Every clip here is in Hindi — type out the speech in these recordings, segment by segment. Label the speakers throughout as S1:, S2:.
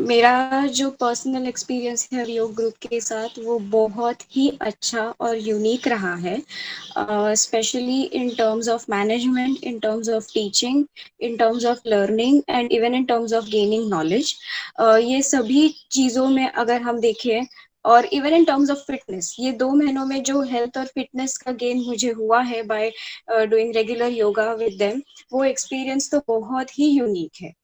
S1: मेरा जो पर्सनल एक्सपीरियंस है योग ग्रुप के साथ वो बहुत ही अच्छा और यूनिक रहा है, specially in terms of management, in terms of teaching, in terms of learning and even in terms of gaining knowledge. ये सभी चीज़ों में अगर हम देखें, और even in terms of fitness, ये 2 महीनों में जो हेल्थ और फिटनेस का गेन मुझे हुआ है by doing regular yoga with them, वो एक्सपीरियंस तो बहुत ही यूनिक है।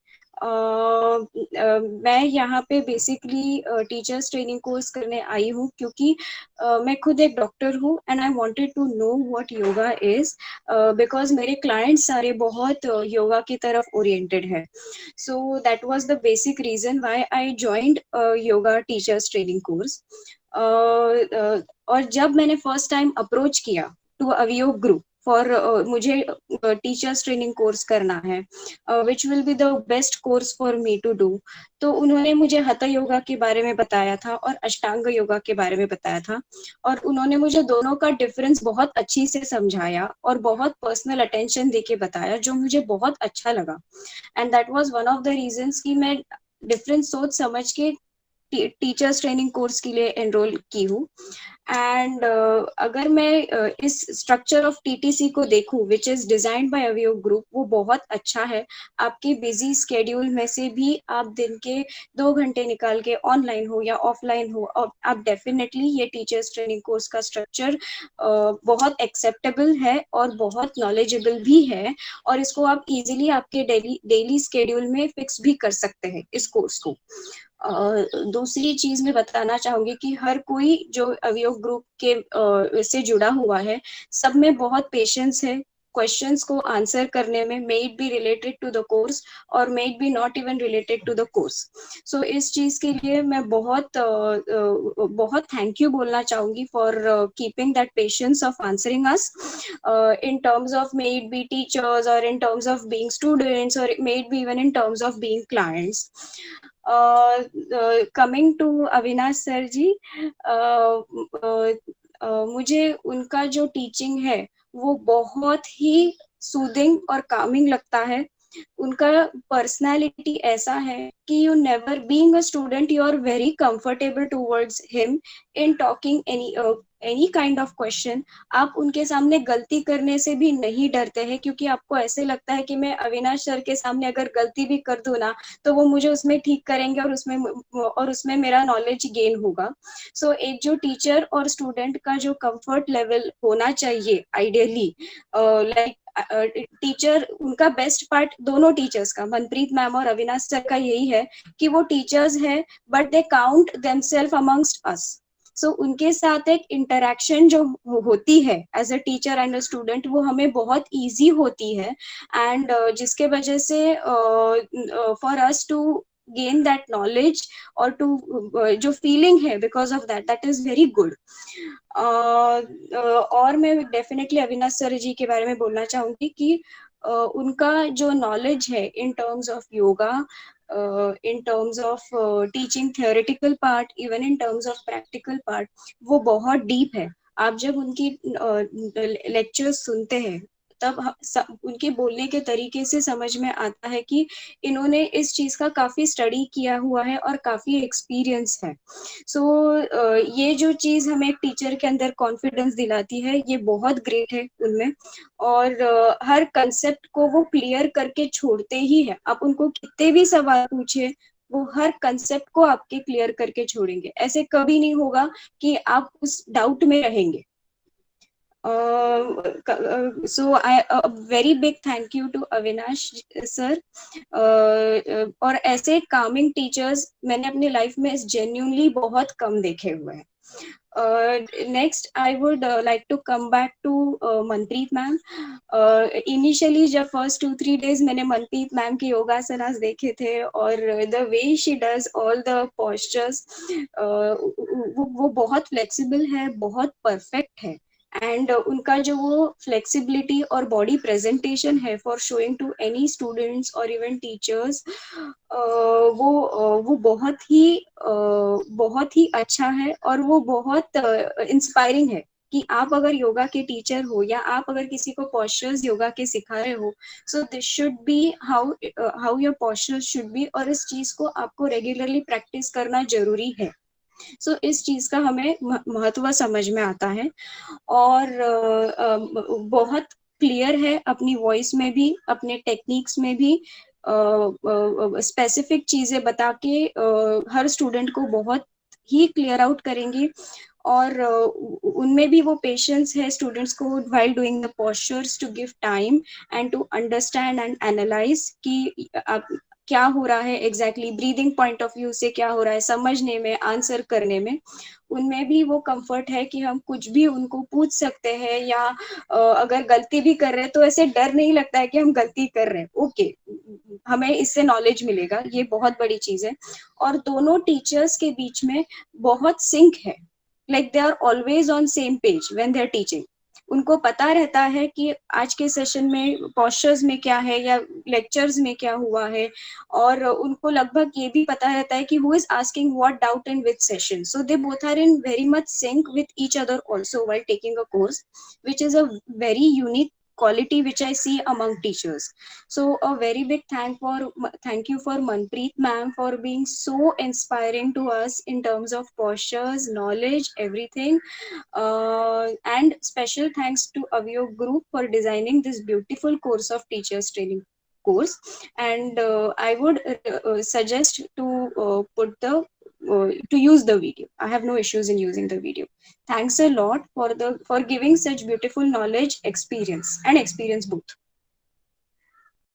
S1: मैं यहाँ पे बेसिकली टीचर्स ट्रेनिंग कोर्स करने आई हूँ क्योंकि मैं खुद एक डॉक्टर हूँ and I wanted to know what yoga is, because मेरे क्लाइंट्स सारे बहुत योगा की तरफ ओरिएंटेड है। So that was the basic reason why I joined yoga teachers training course. और जब मैंने फर्स्ट टाइम अप्रोच किया टू अवियोग ग्रुप फॉर मुझे टीचर्स ट्रेनिंग कोर्स करना है, which will be the best course for me to do, तो उन्होंने मुझे हठ योगा के बारे में बताया था और अष्टांग योगा के बारे में बताया था, और उन्होंने मुझे दोनों का डिफरेंस बहुत अच्छी से समझाया और बहुत पर्सनल अटेंशन देके बताया, जो मुझे बहुत अच्छा लगा। And that was one of the reasons कि मैं डिफरेंस सोच समझ के टीचर्स ट्रेनिंग कोर्स के लिए एनरोल की हूँ। एंड अगर मैं इस स्ट्रक्चर ऑफ टीटीसी को देखूं विच इज डिजाइंड बाय अवियोग ग्रुप, वो बहुत अच्छा है। आपके बिजी स्केड्यूल में से भी आप दिन के 2 घंटे निकाल के ऑनलाइन हो या ऑफलाइन हो, आप डेफिनेटली ये टीचर्स ट्रेनिंग कोर्स का स्ट्रक्चर बहुत एक्सेप्टेबल है और बहुत नॉलेजेबल भी है, और इसको आप इजीली आपके डेली डेली स्केड्यूल में फिक्स भी कर सकते हैं इस कोर्स को। दूसरी चीज मैं बताना चाहूंगी कि हर कोई जो अवयोग ग्रुप के से जुड़ा हुआ है, सब में बहुत पेशेंस है क्वेश्चंस को आंसर करने में, may it be related to the course और may it be not even related to the course. So इस चीज के लिए मैं बहुत थैंक यू बोलना चाहूंगी for keeping that patience of answering us in terms of may it be teachers or in terms of being students or it may it be even in terms of being clients. Coming to Avinash sir जी, मुझे उनका जो टीचिंग है वो बहुत ही सूदिंग और कामिंग लगता है। उनका पर्सनालिटी ऐसा है कि you never being a student you are very comfortable towards him in talking any kind of question. आप उनके सामने गलती करने से भी नहीं डरते हैं, क्योंकि आपको ऐसे लगता है कि मैं अविनाश सर के सामने अगर गलती भी कर दूं ना, तो वो मुझे उसमें ठीक करेंगे और उसमें मेरा नॉलेज गेन होगा। सो एक जो टीचर और स्टूडेंट का जो कंफर्ट लेवल होना चाहिए आइडियली, लाइक टीचर, उनका बेस्ट पार्ट दोनों टीचर्स का, मनप्रीत मैम और अविनाश सर का यही है कि वो टीचर्स है but they count themselves amongst us. So उनके साथ एक इंटरेक्शन जो होती है as a teacher and a student, वो हमें बहुत इजी होती है, एंड जिसके वजह से for us to gain that knowledge और टू जो फीलिंग है because of that, that is very good. और मैं डेफिनेटली अविनाश सर जी के बारे में बोलना चाहूंगी कि उनका जो नॉलेज है in terms of yoga, in terms of teaching theoretical part, even in terms of practical part, वो बहुत डीप है। आप जब उनकी लेक्चर्स सुनते हैं, तब उनके बोलने के तरीके से समझ में आता है कि इन्होंने इस चीज का काफी स्टडी किया हुआ है और काफी एक्सपीरियंस है। सो ये जो चीज हमें एक टीचर के अंदर कॉन्फिडेंस दिलाती है, ये बहुत ग्रेट है उनमें। और हर कंसेप्ट को वो क्लियर करके छोड़ते ही है। आप उनको कितने भी सवाल पूछे, वो हर कंसेप्ट को आपके क्लियर करके छोड़ेंगे। ऐसे कभी नहीं होगा कि आप उस डाउट में रहेंगे। So a very big thank you to Avinash sir. और ऐसे कामिंग टीचर्स मैंने अपनी लाइफ में genuinely बहुत कम देखे हुए हैं। Next, I would like to come back to Manpreet ma'am. Initially जब first 2-3 days मैंने मनप्रीत मैम के योगासनास देखे थे, और the way she does all the postures, वो बहुत flexible है, बहुत perfect है। एंड उनका जो वो फ्लेक्सिबिलिटी और बॉडी प्रेजेंटेशन है for showing to any students और इवन टीचर्स, वो बहुत ही अच्छा है, और वो बहुत इंस्पायरिंग है कि आप अगर योगा के टीचर हो या आप अगर किसी को पोस्चर्स योगा के सिखा रहे हो, so this should be how your postures should be, और इस चीज को आपको रेगुलरली प्रैक्टिस करना जरूरी है। सो इस चीज का हमें महत्व समझ में आता है। और बहुत क्लियर है अपनी वॉइस में भी, अपने टेक्निक्स में भी, स्पेसिफिक चीजें बता के हर स्टूडेंट को बहुत ही क्लियर आउट करेंगे। और उनमें भी वो पेशेंस है स्टूडेंट्स को while doing the postures to give time and to understand and analyse कि आप क्या हो रहा है exactly, breathing point of view से क्या हो रहा है, समझने में, आंसर करने में। उनमें भी वो कंफर्ट है कि हम कुछ भी उनको पूछ सकते हैं, या अगर गलती भी कर रहे हैं तो ऐसे डर नहीं लगता है कि हम गलती कर रहे हैं, ओके, हमें इससे नॉलेज मिलेगा, ये बहुत बड़ी चीज है। और दोनों टीचर्स के बीच में बहुत सिंक है, like they are always on same page when they are teaching. उनको पता रहता है कि आज के सेशन में पोस्चर्स में क्या है या लेक्चर्स में क्या हुआ है, और उनको लगभग ये भी पता रहता है कि who is asking what doubt in which session, so they both are in very much sync with each other also while taking a course, which is a very unique quality which I see among teachers. So a very big thank you for Manpreet ma'am for being so inspiring to us in terms of postures, knowledge, everything. And special thanks to Avio Group for designing this beautiful course of teachers training course. And I would suggest to put the to use the video. I have no issues in using the video. Thanks a lot for giving such beautiful knowledge, experience, and experience both.